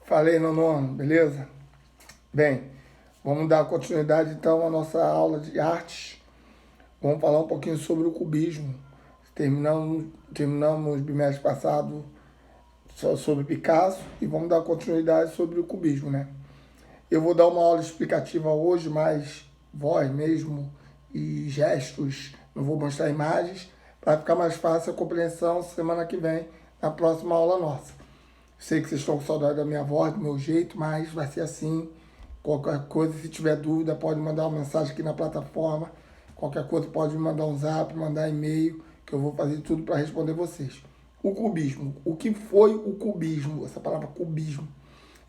Falei, nono, beleza? Bem, vamos dar continuidade então à nossa aula de artes. Vamos falar um pouquinho sobre o cubismo. Terminamos o bimestre passado só sobre Picasso e vamos dar continuidade sobre o cubismo, né? Eu vou dar uma aula explicativa hoje, mais voz mesmo e gestos. Não vou mostrar imagens para ficar mais fácil a compreensão semana que vem, na próxima aula nossa. Sei que vocês estão com saudade da minha voz, do meu jeito, mas vai ser assim. Qualquer coisa, se tiver dúvida, pode mandar uma mensagem aqui na plataforma. Qualquer coisa, pode me mandar um zap, mandar e-mail, que eu vou fazer tudo para responder vocês. O cubismo. O que foi o cubismo? Essa palavra cubismo.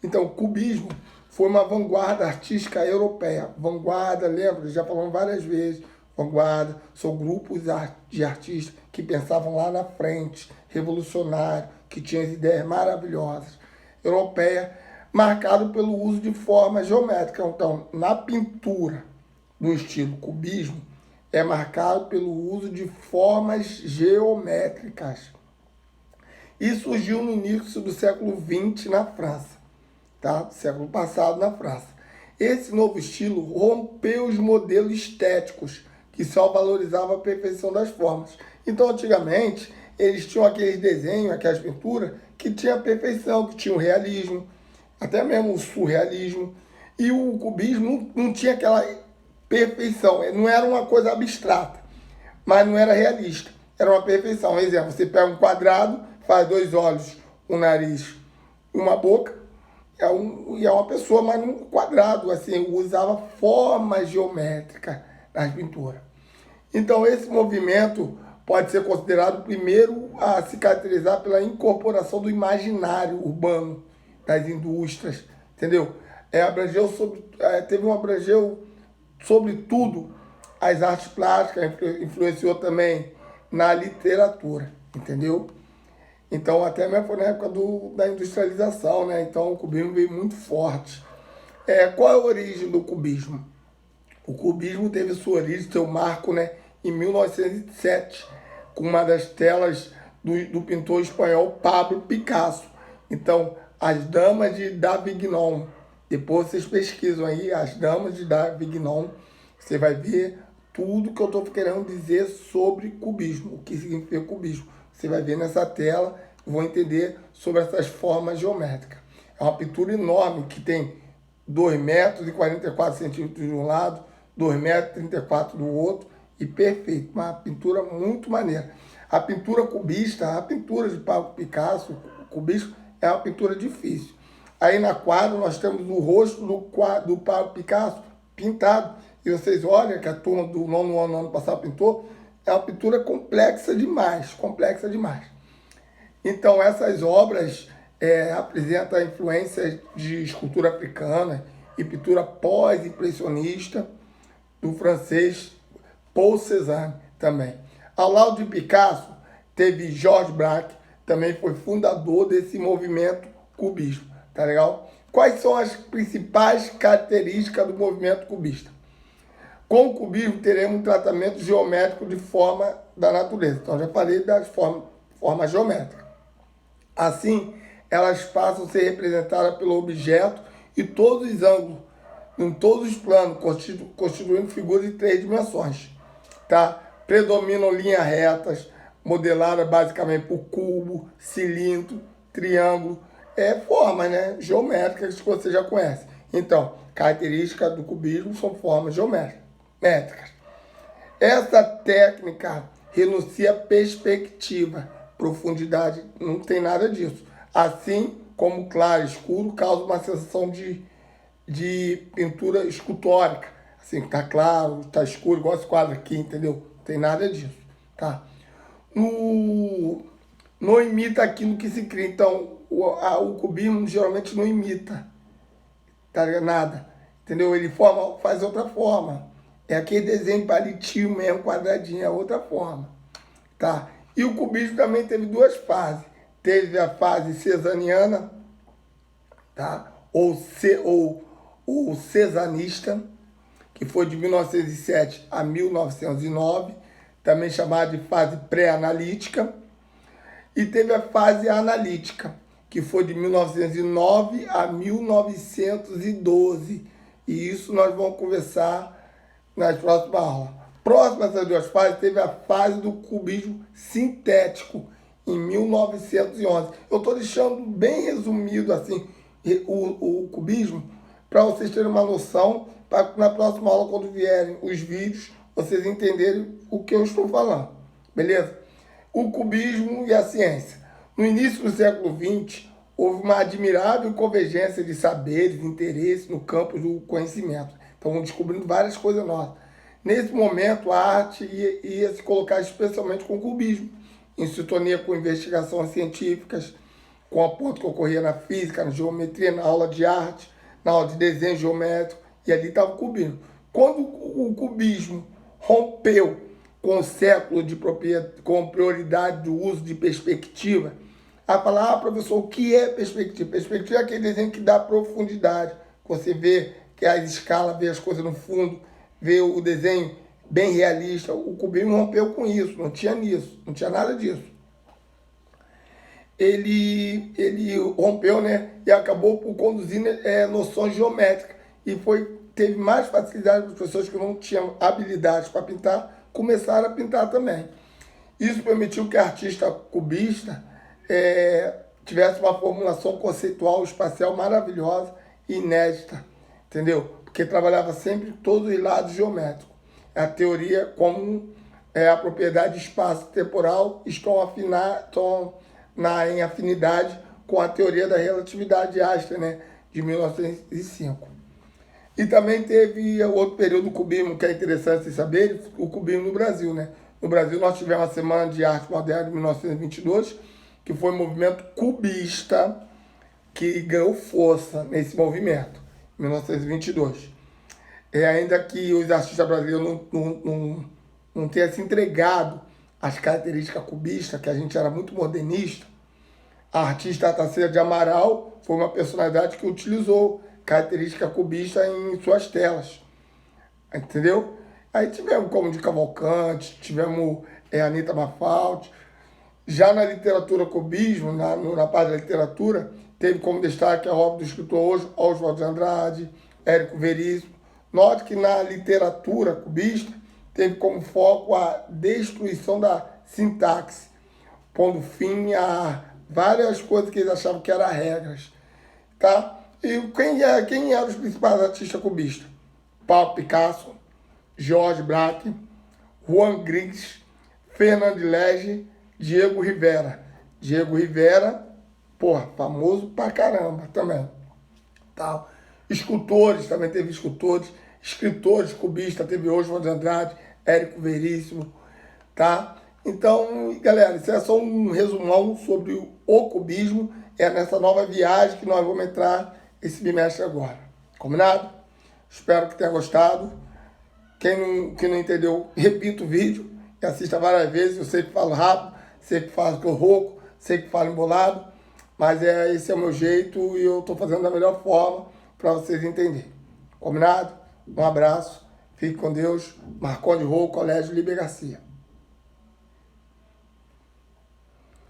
Então, o cubismo foi uma vanguarda artística europeia. Vanguarda, lembra? Já falamos várias vezes. Vanguarda são grupos de artistas que pensavam lá na frente, revolucionário, que tinham ideias maravilhosas. Europeia, marcado pelo uso de formas geométricas. Então, na pintura do estilo cubismo, é marcado pelo uso de formas geométricas. E surgiu no início do século XX na França, tá? Século passado na França. Esse novo estilo rompeu os modelos estéticos que só valorizavam a perfeição das formas. Então, antigamente, eles tinham aqueles desenhos, aquelas pinturas que tinham a perfeição, que tinham o realismo, até mesmo o surrealismo. E o cubismo não tinha aquela perfeição, não era uma coisa abstrata, mas não era realista, era uma perfeição. Por exemplo, você pega um quadrado, faz dois olhos, um nariz, uma boca, e é uma pessoa, mas num quadrado, assim, usava forma geométrica nas pinturas. Então, esse movimento pode ser considerado o primeiro a se caracterizar pela incorporação do imaginário urbano das indústrias, entendeu? Abrangeu sobretudo as artes plásticas, influenciou também na literatura, entendeu? Então, até mesmo foi na época da industrialização, né? Então, o cubismo veio muito forte. Qual é a origem do cubismo? O cubismo teve sua origem, seu marco, né, em 1907, com uma das telas do pintor espanhol Pablo Picasso. Então, As Damas de Davignon. Depois vocês pesquisam aí, As Damas de Davignon. Você vai ver tudo que eu estou querendo dizer sobre cubismo, o que significa cubismo. Você vai ver nessa tela, vou entender sobre essas formas geométricas. É uma pintura enorme que tem 2,44 metros de um lado, 2,34 metros do outro, e perfeito. Uma pintura muito maneira. A pintura cubista, a pintura de Pablo Picasso, cubismo, é uma pintura difícil. Aí na quadra nós temos o rosto do Pablo Picasso pintado. E vocês olham que a turma do nono ano passado pintou, é uma pintura complexa demais, complexa demais. Então essas obras apresentam influências de escultura africana e pintura pós-impressionista do francês Paul Cézanne também. Ao lado de Picasso, teve Georges Braque, também foi fundador desse movimento cubismo, tá legal? Quais são as principais características do movimento cubista? Com o cubismo, teremos um tratamento geométrico de forma da natureza. Então, já falei das formas geométricas. Assim, elas passam a ser representadas pelo objeto e todos os ângulos, em todos os planos, constituindo figuras de 3 dimensões. Tá? Predominam linhas retas, modeladas basicamente por cubo, cilindro, triângulo, formas, né, geométricas que você já conhece. Então, características do cubismo são formas geométricas. Essa técnica renuncia a perspectiva, profundidade, não tem nada disso. Assim como claro e escuro causa uma sensação de pintura escultórica. Assim, tá claro, tá escuro, igual esse quadro aqui, entendeu? Não tem nada disso, tá? Não imita aquilo que se cria. Então, o cubismo geralmente não imita, tá ligado? Nada, entendeu? Ele faz outra forma. É aquele desenho palitinho mesmo, quadradinho, é outra forma, tá? E o cubismo também teve duas fases. Teve a fase cezaniana, tá? Ou cezanista, que foi de 1907 a 1909, também chamada de fase pré-analítica. E teve a fase analítica, que foi de 1909 a 1912. E isso nós vamos conversar nas próximas aulas. Próxima dessas duas fases, teve a fase do cubismo sintético, em 1911. Eu estou deixando bem resumido assim o cubismo, para vocês terem uma noção, para na próxima aula, quando vierem os vídeos, vocês entenderem o que eu estou falando. Beleza? O cubismo e a ciência. No início do século XX, houve uma admirável convergência de saberes, interesses no campo do conhecimento. Então, descobrindo várias coisas novas. Nesse momento, a arte ia se colocar especialmente com o cubismo, em sintonia com investigações científicas, com a ponto que ocorria na física, na geometria, na aula de arte, na aula de desenho geométrico, e ali estava o cubismo. Quando o cubismo rompeu com o século com prioridade do uso de perspectiva, a falar, professor, o que é perspectiva? Perspectiva é aquele desenho que dá profundidade. Você vê que as escalas, vê as coisas no fundo, vê o desenho bem realista. O cubismo rompeu com isso, não tinha nada disso. Ele rompeu, né, e acabou por conduzir noções geométricas e teve mais facilidade para as pessoas que não tinham habilidades para pintar, começaram a pintar também. Isso permitiu que o artista cubista tivesse uma formulação conceitual espacial maravilhosa e inédita, entendeu? Porque trabalhava sempre todos os lados geométricos. A teoria, como a propriedade de espaço temporal, estão em afinidade com a teoria da relatividade de Einstein, né, de 1905. E também teve outro período do cubismo que é interessante vocês saberem, o cubismo no Brasil, né? No Brasil nós tivemos a Semana de Arte Moderna de 1922, que foi um movimento cubista que ganhou força nesse movimento, em 1922. Ainda que os artistas brasileiros não tenham se entregado às características cubistas, que a gente era muito modernista, a artista Tarsila de Amaral foi uma personalidade que utilizou característica cubista em suas telas, entendeu? Aí tivemos como de Cavalcante, tivemos Anita Mafaldi. Já na literatura cubismo, na parte da literatura, teve como destaque a obra do escritor Oswald de Andrade, Érico Veríssimo. Note que na literatura cubista teve como foco a destruição da sintaxe, pondo fim a várias coisas que eles achavam que eram regras. Tá? E quem eram os principais artistas cubistas? Pablo Picasso, George Braque, Juan Gris, Fernand Léger, Diego Rivera. Diego Rivera, famoso pra caramba também. Tá? Escultores, também teve escultores. Escritores cubistas, teve Oswald de Andrade, Érico Veríssimo. Tá? Então, galera, isso é só um resumão sobre o cubismo. É nessa nova viagem que nós vamos entrar esse bimestre agora. Combinado? Espero que tenha gostado. Quem não entendeu, repita o vídeo e assista várias vezes. Eu sei que falo rápido, sei que falo que eu rouco, sei que falo embolado, mas esse é o meu jeito e eu estou fazendo da melhor forma para vocês entenderem. Combinado? Um abraço, fique com Deus. Marcondes Rô, Colégio Líber Garcia.